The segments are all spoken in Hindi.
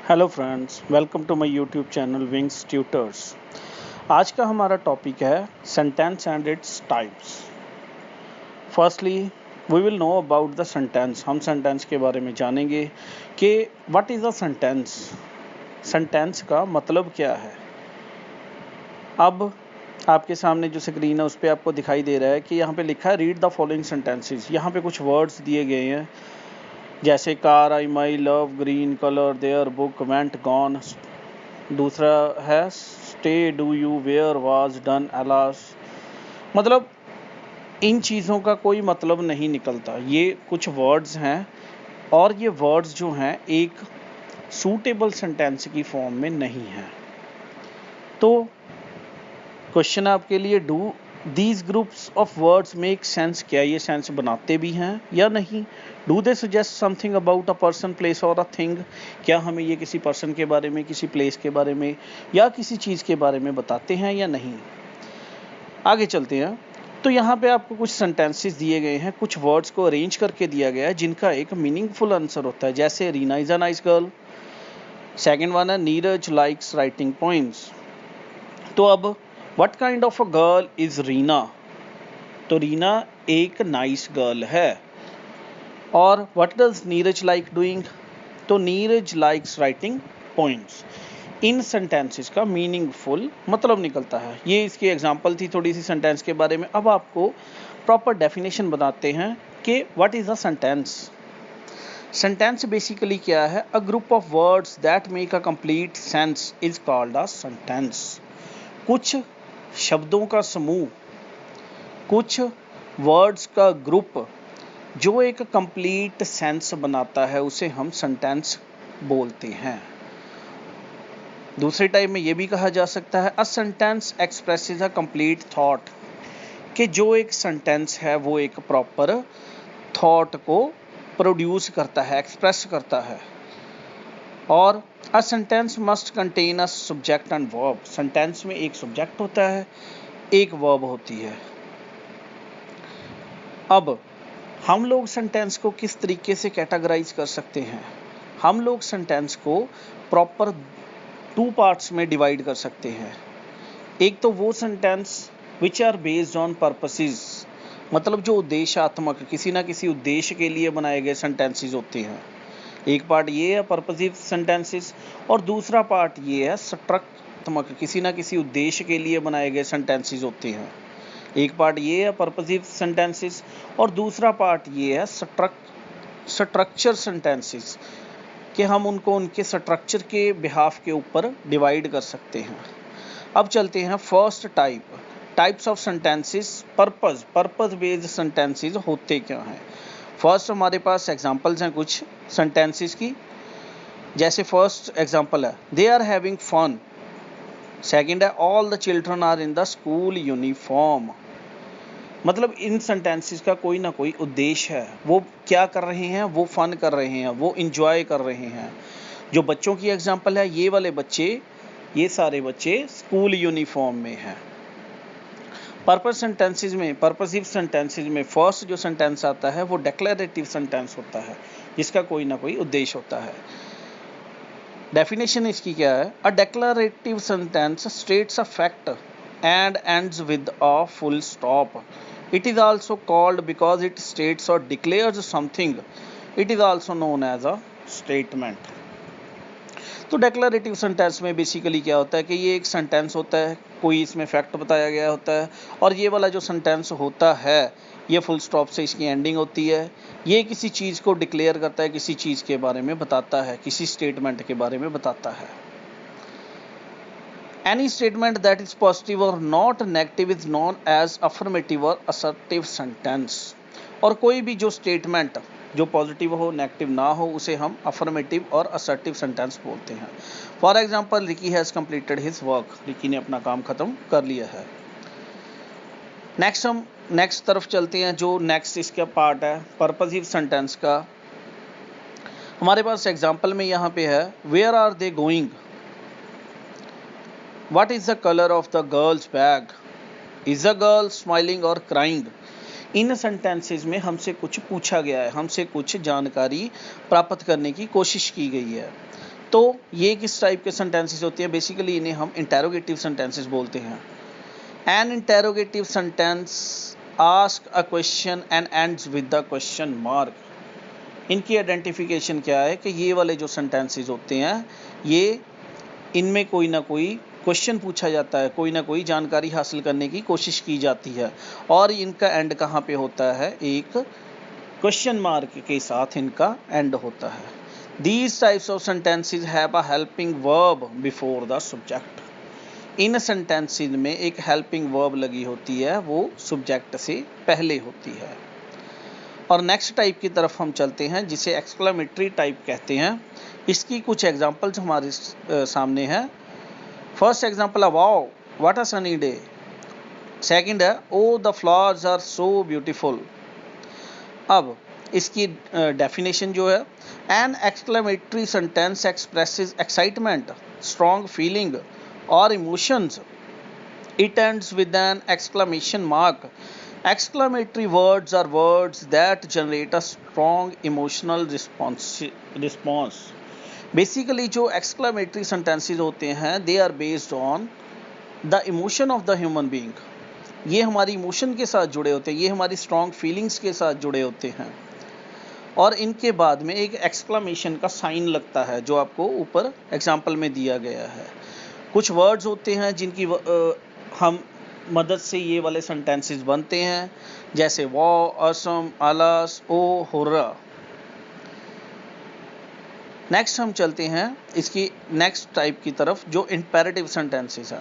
Hello friends, welcome to my YouTube channel Wings Tutors. आज का हमारा टॉपिक है sentence and its types. Firstly we will know about the sentence. हम सेंटेंस के बारे में जानेंगे कि what is a sentence, sentence का मतलब क्या है। अब आपके सामने जो स्क्रीन है उस पर आपको दिखाई दे रहा है कि यहाँ पे लिखा है रीड द फॉलोइंग सेंटेंसेस। यहाँ पे कुछ वर्ड्स दिए गए हैं जैसे car, I, my, love, green, colour, there, book, went, gone. दूसरा है stay, do you, where, was, done, alas. मतलब इन चीज़ों का कोई मतलब नहीं निकलता। ये कुछ वर्ड्स हैं और ये वर्ड्स जो हैं एक सूटेबल सेंटेंस की फॉर्म में नहीं है। तो क्वेश्चन आपके लिए, do these groups of words make sense? क्या ये सेंस बनाते भी हैं या नहीं? Do they suggest something about a person, place और अ थिंग? क्या हमें ये किसी पर्सन के बारे में, किसी प्लेस के बारे में या किसी चीज़ के बारे में बताते हैं या नहीं? आगे चलते हैं। तो यहाँ पे आपको कुछ सेंटेंसेस दिए गए हैं, कुछ वर्ड्स को अरेंज करके दिया गया है जिनका एक मीनिंगफुल आंसर होता है। जैसे Reena is a nice girl. Second one है नीरज लाइक्स राइटिंग पोइम्स। तो अब what kind of a girl is Reena? तो रीना एक नाइस गर्ल है। और what does Neeraj like doing? तो नीरज लाइक्स राइटिंग पोइम्स। इन सेंटेंसेस का मीनिंगफुल मतलब निकलता है। ये इसकी एग्जांपल थी थोड़ी सी सेंटेंस के बारे में। अब आपको प्रॉपर डेफिनेशन बताते हैं कि what is a sentence. Sentence basically क्या है? A group of words that make a complete sense is called a sentence. कुछ शब्दों का समूह, कुछ वर्ड्स का ग्रुप जो एक कंप्लीट सेंस बनाता है उसे हम सेंटेंस बोलते हैं। दूसरे टाइप में यह भी कहा जा सकता है a sentence expresses a complete thought, कि जो एक सेंटेंस है वो एक प्रॉपर थॉट को प्रोड्यूस करता है, एक्सप्रेस करता है। और a sentence must contain a subject and verb. Sentence में एक सब्जेक्ट होता है, एक वर्ब होती है। अब हम लोग सेंटेंस को किस तरीके से कैटेगराइज कर सकते हैं? हम लोग सेंटेंस को प्रॉपर 2 पार्ट्स में डिवाइड कर सकते हैं। एक तो वो sentence which are based on purposes, मतलब जो उद्देश्यात्मक, किसी ना किसी उद्देश्य के लिए बनाए गए सेंटेंसेस होते हैं। एक पार्ट ये है पर्पसिव सेंटेंसेस और दूसरा पार्ट ये है स्ट्रक्चरात्मक, किसी ना किसी उद्देश्य के लिए बनाए गए सेंटेंसेस होते हैं। एक पार्ट ये है पर्पसिव सेंटेंसेस और दूसरा पार्ट ये है स्ट्रक्चर सेंटेंसेस, कि हम उनको उनके स्ट्रक्चर के बिहाफ के ऊपर डिवाइड कर सकते हैं। अब चलते हैं first types of sentences. Purpose based sentences होते क्या हैं? फर्स्ट हमारे पास एग्जांपल्स हैं कुछ सेंटेंसेस की। जैसे फर्स्ट एग्जांपल है they are having fun. Second है all the children are in the school uniform. मतलब इन सेंटेंसेस का कोई ना कोई उद्देश्य है। वो क्या कर रहे हैं? वो फन कर रहे हैं, वो इंजॉय कर रहे हैं। जो बच्चों की एग्जांपल है, ये वाले बच्चे, ये सारे बच्चे स्कूल यूनिफॉर्म में हैं। पर्पसिव सेंटेंसेस में फर्स्ट जो सेंटेंस आता है वो डिक्लेरेटिव सेंटेंस होता है, जिसका कोई ना कोई उद्देश्य होता है। डेफिनेशन इसकी क्या है? A declarative sentence states a fact and ends with a full stop. It is also called because it states or declares something. It is also known as a statement. तो डेक्लरेटिव सेंटेंस में बेसिकली क्या होता है कि ये एक सेंटेंस होता है, कोई इसमें फैक्ट बताया गया होता है, और ये वाला जो सेंटेंस होता है ये फुल स्टॉप से इसकी एंडिंग होती है। ये किसी चीज़ को डिक्लेयर करता है, किसी चीज़ के बारे में बताता है, किसी स्टेटमेंट के बारे में बताता है। Any statement that is positive or not negative is known as affirmative or assertive sentence. और कोई भी जो स्टेटमेंट जो पॉजिटिव हो, नेगेटिव ना हो, उसे हम अफर्मेटिव और असर्टिव सेंटेंस बोलते हैं। For example, Ricky has completed his work. Ricky ने अपना काम खत्म कर लिया है। हम नेक्स्ट तरफ चलते हैं। जो नेक्स्ट इसका पार्ट है पर्पसिव सेंटेंस का, हमारे पास एग्जाम्पल में यहाँ पे है where are they going, What is the color of the girl's bag? Is the girl smiling or crying? In sentences में हमसे कुछ पूछा गया है, हमसे कुछ जानकारी प्राप्त करने की कोशिश की गई है। तो ये किस टाइप के सेंटेंसेस होते हैं? बेसिकली इन्हें हम इंटेरोगेटिव सेंटेंसेस बोलते हैं। N interrogative sentence ask a question and ends with the question mark. इनकी आइडेंटिफिकेशन क्या है कि ये वाले जो सेंटेंसेस होते हैं, ये इनमें कोई ना कोई क्वेश्चन पूछा जाता है, कोई ना कोई जानकारी हासिल करने की कोशिश की जाती है, और इनका एंड कहाँ पे होता है? एक क्वेश्चन मार्क के साथ इनका एंड होता है। These types of sentences have a helping verb before the subject. In sentences में एक helping verb लगी होती है, वो subject से पहले होती है। और नेक्स्ट टाइप की तरफ हम चलते हैं, जिसे एक्सक्लेमेटरी टाइप कहते हैं। इसकी कुछ एग्जांपल्स हमारे सामने हैं। फर्स्ट एग्जांपल है wow what a sunny day. Second है oh the flowers are so beautiful. अब इसकी डेफिनेशन जो है, an exclamatory sentence expresses excitement, strong feeling और emotions. It ends with an exclamation mark. Exclamatory words are words that generate a strong emotional response. Basically जो exclamatory sentences होते हैं, they are based on the emotion of the human being. ये हमारी इमोशन के साथ जुड़े होते हैं, ये हमारी स्ट्रॉन्ग फीलिंग्स के साथ जुड़े होते हैं, और इनके बाद में एक एक्सक्लेमेशन का साइन लगता है, जो आपको ऊपर एग्जाम्पल में दिया गया है। कुछ वर्ड्स होते हैं जिनकी हम मदद से ये वाले सेंटेंसेस बनते हैं, जैसे वाओ, असम, आलास, ओ, हुर्रा। नेक्स्ट हम चलते हैं इसकी नेक्स्ट टाइप की तरफ, जो इंपेरेटिव सेंटेंसेस है।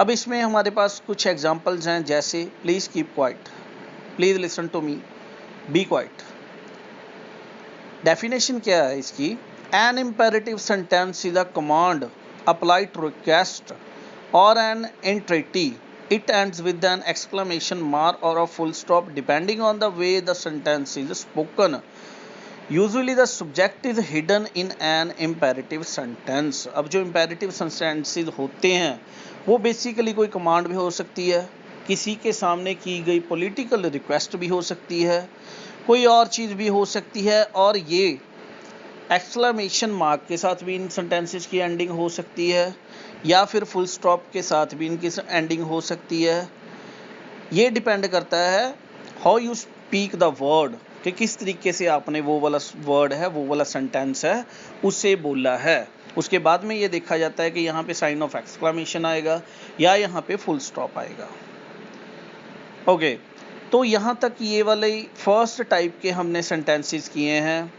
अब इसमें हमारे पास कुछ एग्जांपल्स हैं, जैसे please keep quiet, please listen to me, be quiet. Definition क्या है इसकी? An imperative sentence is a command, a polite request और an entreaty. It ends with an exclamation mark or a full stop depending on the way the sentence is spoken. Usually the subject is hidden in an imperative sentence. अब जो imperative sentences होते हैं, वो बेसिकली कोई कमांड भी हो सकती है, किसी के सामने की गई पॉलिटिकल रिक्वेस्ट भी हो सकती है, कोई और चीज़ भी हो सकती है, और ये एक्सक्लेमेशन मार्क के साथ भी इन सेंटेंसेस की एंडिंग हो सकती है, या फिर फुल स्टॉप के साथ भी इनकी एंडिंग हो सकती है। ये डिपेंड करता है how you speak the word, कि किस तरीके से आपने वो वाला वर्ड है, वो वाला सेंटेंस है, उसे बोला है। उसके बाद में ये देखा जाता है कि यहाँ पे साइन ऑफ एक्सक्लेमेशन आएगा या यहाँ पे फुल स्टॉप आएगा। ओके, तो यहाँ तक ये वाले फर्स्ट टाइप के हमने सेंटेंसेस किए हैं,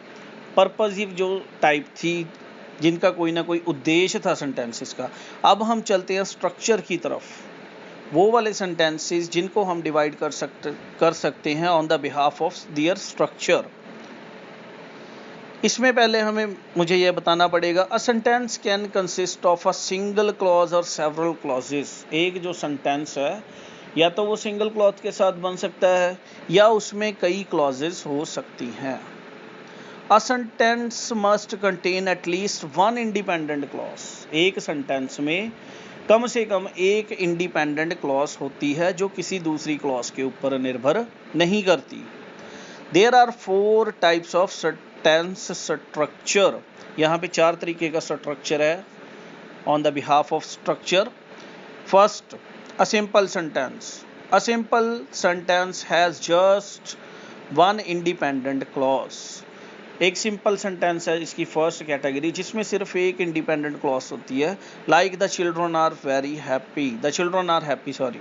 पर्पसिव जो टाइप थी, जिनका कोई ना कोई उद्देश्य था सेंटेंसेस का। अब हम चलते हैं स्ट्रक्चर की तरफ, वो वाले सेंटेंसेस जिनको हम डिवाइड कर सकते हैं on the behalf of their structure. इसमें पहले मुझे यह बताना पड़ेगा, a sentence can consist of a single clause और सेवरल क्लॉजेस। एक जो सेंटेंस है, या तो वो सिंगल क्लॉज के साथ बन सकता है, या उसमें कई क्लॉजेस हो सकती हैं। A sentence must contain at least one independent clause. एक सेंटेंस में कम से कम एक इंडिपेंडेंट क्लॉज होती है, जो किसी दूसरी क्लॉज के ऊपर निर्भर नहीं करती। There are 4 types of sentence structure. यहाँ पे 4 तरीके का स्ट्रक्चर है on the behalf of structure. First, a simple sentence. A simple sentence has just one independent clause. एक सिंपल सेंटेंस है इसकी फर्स्ट कैटेगरी, जिसमें सिर्फ एक इंडिपेंडेंट क्लॉज होती है, like the children are very happy, the children are happy, sorry.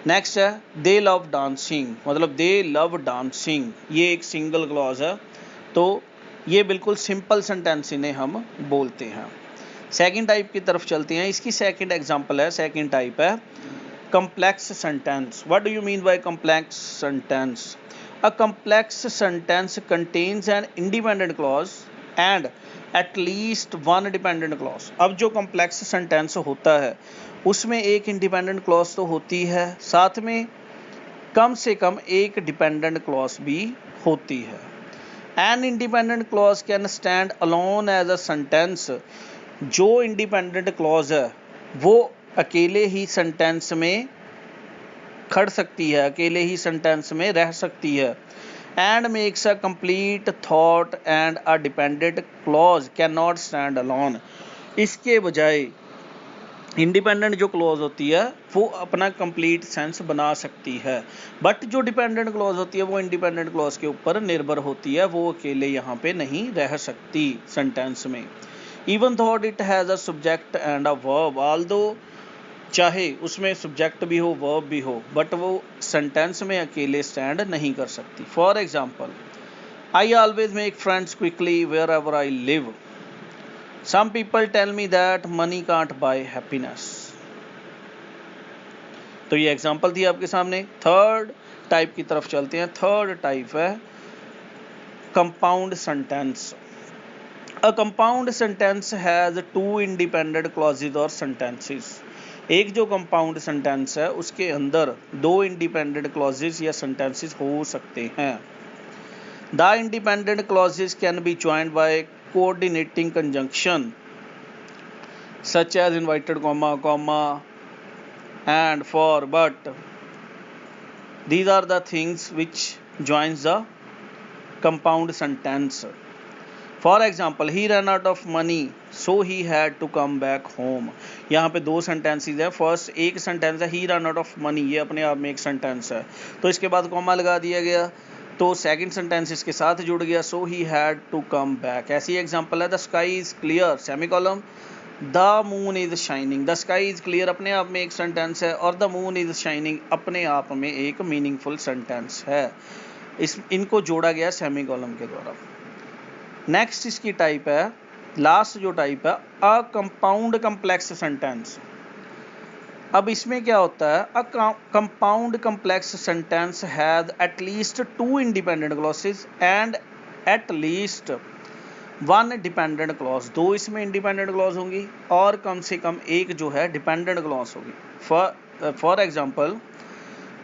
Next है दे लव डांसिंग, मतलब दे लव डांसिंग, ये एक सिंगल क्लॉज है, तो ये बिल्कुल सिंपल सेंटेंस इन्हें हम बोलते हैं। सेकंड टाइप की तरफ चलते हैं, इसकी सेकंड एग्जांपल है, सेकंड टाइप है complex sentence. What do you mean by complex sentence? A complex sentence contains an independent clause and at least one dependent clause. अब जो complex sentence होता है, उसमें एक independent clause तो होती है, साथ में कम से कम एक dependent clause भी होती है। An independent clause can stand alone as a sentence. जो independent clause है, वो अकेले ही सेंटेंस में खड़ सकती है, अकेले ही सेंटेंस में रह सकती है। and makes a complete thought and a dependent clause cannot stand alone। इसके बजाय इंडिपेंडेंट जो क्लॉज होती है वो अपना कंप्लीट सेंस बना सकती है, बट जो डिपेंडेंट क्लॉज होती है वो इंडिपेंडेंट क्लॉज के ऊपर निर्भर होती है, वो अकेले यहाँ पे नहीं रह सकती सेंटेंस में। Even thought it has a subject and a verb, although चाहे उसमें सब्जेक्ट भी हो वर्ब भी हो, बट वो सेंटेंस में अकेले स्टैंड नहीं कर सकती। For example, I always make friends quickly wherever I live. Some people tell me that money can't buy happiness। तो ये एग्जांपल थी आपके सामने। थर्ड टाइप की तरफ चलते हैं। थर्ड टाइप है compound sentence. A compound sentence has two independent clauses और सेंटेंसेस। एक जो कंपाउंड सेंटेंस है उसके अंदर दो इंडिपेंडेंट क्लॉजेज या सेंटेंसेस हो सकते हैं। The independent clauses can be joined bye coordinating conjunction such as invited, comma and for, but these are the things which joins the compound sentence। For example, he ran out of money so he had to come back home। यहाँ पे दो सेंटेंसेस है। फर्स्ट एक सेंटेंस है he ran out of money, ये अपने आप में एक सेंटेंस है, तो इसके बाद कॉमा लगा दिया गया, तो सेकंड सेंटेंस इसके साथ जुड़ गया, so he had to come back. ऐसी एग्जांपल है the sky is clear semicolon the moon is shining. The sky is clear अपने आप में एक सेंटेंस है और द मून इज शाइनिंग अपने आप में एक मीनिंगफुल सेंटेंस है। इनको जोड़ा गया सेमीकोलन के द्वारा। नेक्स्ट इसकी टाइप है, लास्ट जो टाइप है, अ कंपाउंड कम्प्लेक्स सेंटेंस। अब इसमें क्या होता है, a compound complex sentence has at least two independent clauses and at least one dependent clause. दो इसमें इंडिपेंडेंट क्लॉज होंगी और कम से कम एक जो है डिपेंडेंट क्लॉज होगी। For example,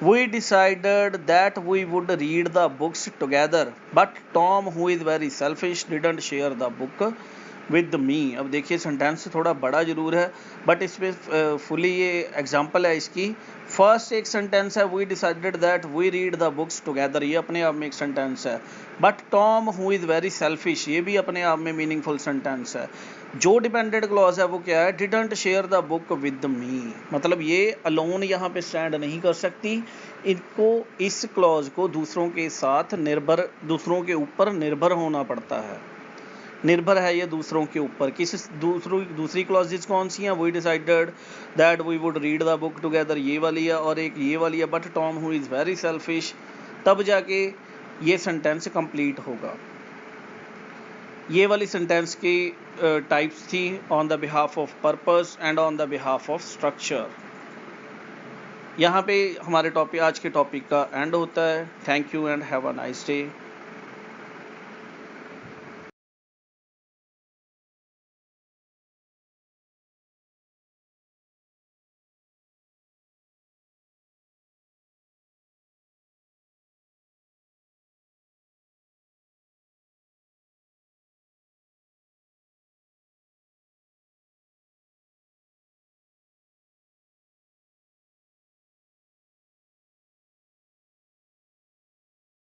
we decided that we would read the books together but Tom who is very selfish didn't share the book with me. अब देखिए सेंटेंस थोड़ा बड़ा जरूर है बट इसमें फुली ये एग्जांपल है इसकी। फर्स्ट एक सेंटेंस है we decided that we read the books together, ये अपने आप में एक सेंटेंस है। But Tom who is very selfish, ये भी अपने आप में मीनिंगफुल सेंटेंस है। जो डिपेंडेंट क्लॉज है वो क्या है, didn't share the book with मी, मतलब ये अलोन यहाँ पे स्टैंड नहीं कर सकती, इनको इस क्लॉज को दूसरों के साथ निर्भर, दूसरों के ऊपर निर्भर होना पड़ता है। निर्भर है ये दूसरों के ऊपर। किस दूसरी क्लॉजेज कौन सी हैं, we decided that we would read the book together, ये वाली है, और एक ये वाली है but Tom who is very selfish, तब जाके ये सेंटेंस कंप्लीट होगा। ये वाली सेंटेंस की टाइप्स थी on the behalf of purpose and on the behalf of structure. यहाँ पे हमारे टॉपिक, आज के टॉपिक का एंड होता है। Thank you and have a nice day.